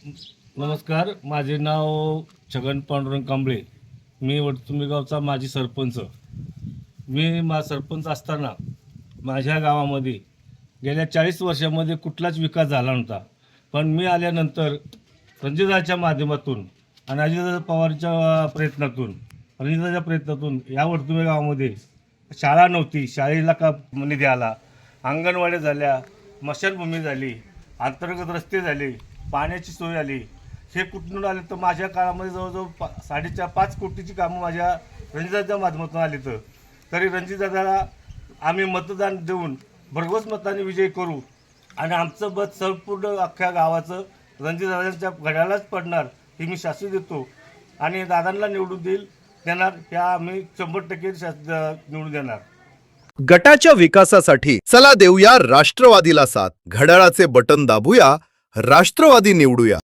नमस्कार, माझे नाव छगन पांडुरंग कांबळे. मी वडतुंबी गावचा माजी सरपंच. मी सरपंच असताना माझ्या गावामध्ये गेल्या 40 वर्षामध्ये कुठलाच विकास झाला नव्हता. पण मी आल्यानंतर रणजितदाच्या माध्यमातून आणि अजितदादा पवारच्या प्रयत्नातून या वडतुंबी गावामध्ये शाळा नव्हती, शाळेला का निधी आला, अंगणवाड्या झाल्या, स्मशानभूमी झाली, अंतर्गत रस्ते झाले, पाण्याची सोय आली. हे कुठून आले तर माझ्या काळामध्ये जवळजवळ 5.5 कोटीची कामं माझ्या रणजितदाच्या माध्यमातून आली. तरी रणजितदादाला आम्ही मतदान देऊन भरघोस मताने विजय करू आणि आमचं मत संपूर्ण अख्ख्या गावाचं रणजितदादांच्या घड्यालाच पडणार हे मी शास्त्री देतो आणि दादांना निवडून देणार ह्या आम्ही 100% निवडून देणार. गटाच्या विकासासाठी चला देऊया राष्ट्रवादीला साथ. घड्याळाचे बटन दाबूया, राष्ट्रवादी निवडूया.